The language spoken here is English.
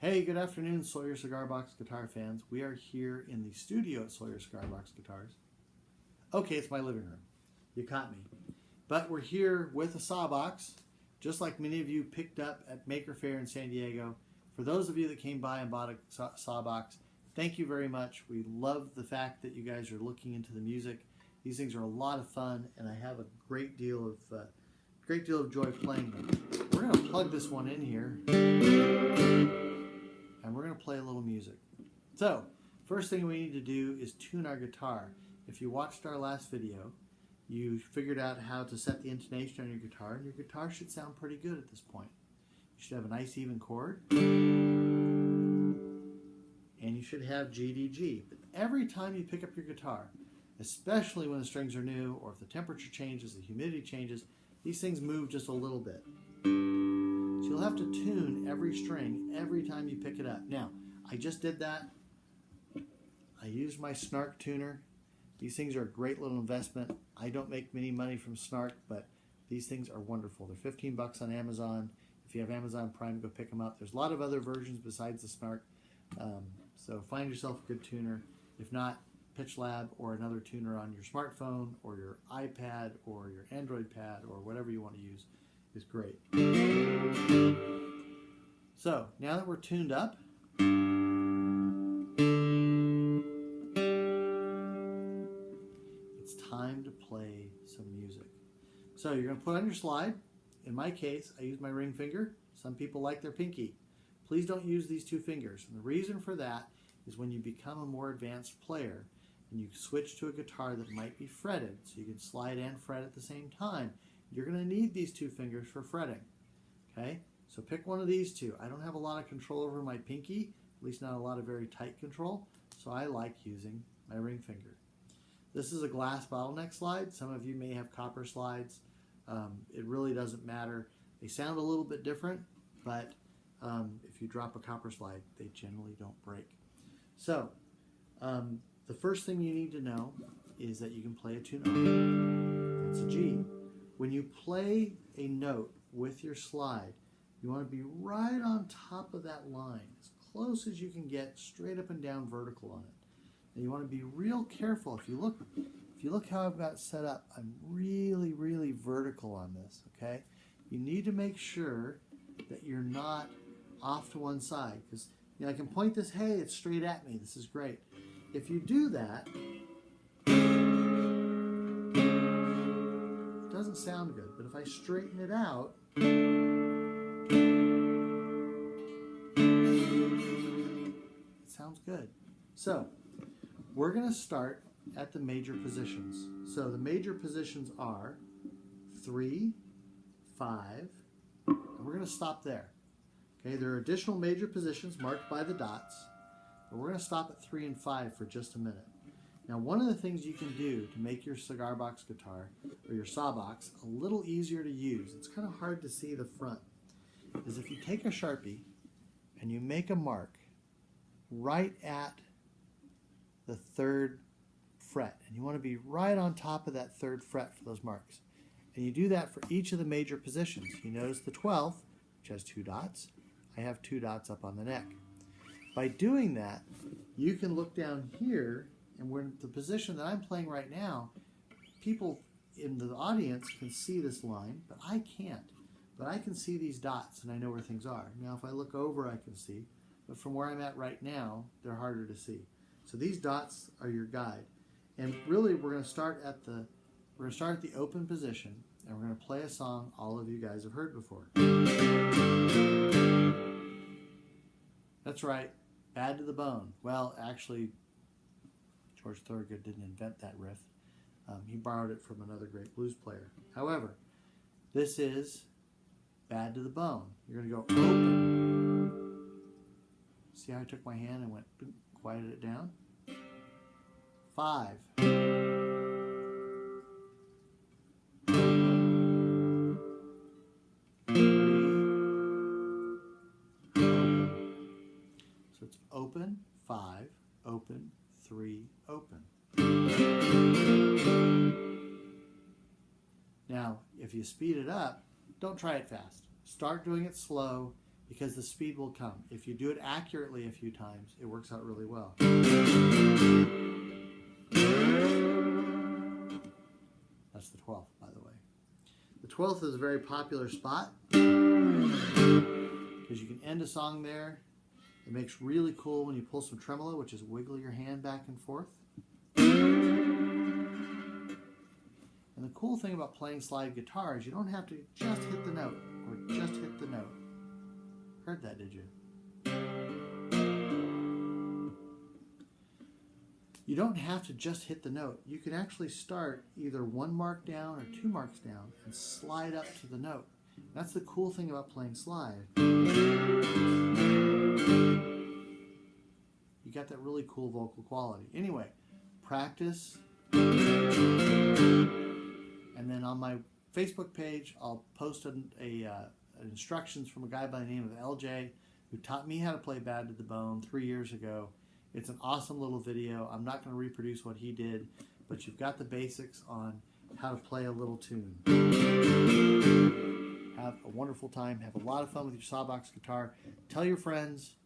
Hey, good afternoon, Sawyer Cigar Box guitar fans. We are here in the studio at Sawyer Cigar Box Guitars. Okay, it's my living room. You caught me. But we're here with a SawBox, just like many of you picked up at Maker Faire in San Diego. For those of you that came by and bought a SawBox, thank you very much. We love the fact that you guys are looking into the music. These things are a lot of fun, and I have a great deal of joy playing them. We're going to plug this one in here, and we're going to play a little music. So, first thing we need to do is tune our guitar. If you watched our last video, you figured out how to set the intonation on your guitar, and your guitar should sound pretty good at this point. You should have a nice even chord, and you should have G, D, G. But every time you pick up your guitar, especially when the strings are new, or if the temperature changes, the humidity changes, these things move just a little bit. So you'll have to tune every string every time you pick it up. Now, I just did that. I used my Snark tuner. These things are a great little investment. I don't make many money from Snark, but these things are wonderful. They're 15 bucks on Amazon. If you have Amazon Prime, go pick them up. There's a lot of other versions besides the Snark. So find yourself a good tuner. If not, Pitch Lab or another tuner on your smartphone or your iPad or your Android pad or whatever you want to use is great. So now that we're tuned up, it's time to play some music. So you're going to put on your slide. In my case, I use my ring finger. Some people like their pinky. Please don't use these two fingers. And the reason for that is when you become a more advanced player and you switch to a guitar that might be fretted, so you can slide and fret at the same time, you're going to need these two fingers for fretting. Okay? So pick one of these two. I don't have a lot of control over my pinky, at least not a lot of very tight control, so I like using my ring finger. This is a glass bottleneck slide. Some of you may have copper slides. It really doesn't matter. They sound a little bit different, but if you drop a copper slide, they generally don't break. So, the first thing you need to know is that you can play a two note. It's a G. When you play a note with your slide, you want to be right on top of that line, as close as you can get, straight up and down vertical on it. And you want to be real careful. If you look how I've got it set up, I'm really, really vertical on this, okay? You need to make sure that you're not off to one side, because I can point this, hey, it's straight at me, this is great. If you do that, it doesn't sound good, but if I straighten it out, it sounds good. So, we're going to start at the major positions. So the major positions are 3, 5, and we're going to stop there. Okay, there are additional major positions marked by the dots, but we're going to stop at 3 and 5 for just a minute. Now, one of the things you can do to make your cigar box guitar or your SawBox a little easier to use, it's kind of hard to see the front, is if you take a Sharpie and you make a mark right at the 3rd fret, and you want to be right on top of that 3rd fret for those marks. And you do that for each of the major positions. You notice the 12th, which has 2 dots. I have 2 dots up on the neck. By doing that, you can look down here, and we're in the position that I'm playing right now. People in the audience can see this line, but I can't. But I can see these dots, and I know where things are. Now, if I look over, I can see. But from where I'm at right now, they're harder to see. So these dots are your guide. And really, we're going to start at the open position, and we're going to play a song all of you guys have heard before. That's right, Bad to the Bone. Well, actually, George Thorogood didn't invent that riff. He borrowed it from another great blues player. However, this is Bad to the Bone. You're going to go open. See how I took my hand and went, quieted it down? 5. So it's open, 5, open, 3, open. Now, if you speed it up, don't try it fast. Start doing it slow because the speed will come. If you do it accurately a few times, it works out really well. That's the 12th, by the way. The 12th is a very popular spot because you can end a song there. It makes really cool when you pull some tremolo, which is wiggle your hand back and forth. And the cool thing about playing slide guitar is you don't have to just hit the note or just hit the note. Heard that, did you? You don't have to just hit the note. You can actually start either 1 mark down or 2 marks down and slide up to the note. That's the cool thing about playing slide. You got that really cool vocal quality. Anyway, practice. And then on my Facebook page, I'll post instructions from a guy by the name of LJ who taught me how to play Bad to the Bone 3 years ago. It's an awesome little video. I'm not going to reproduce what he did, but you've got the basics on how to play a little tune. Have a wonderful time. Have a lot of fun with your SawBox guitar. Tell your friends.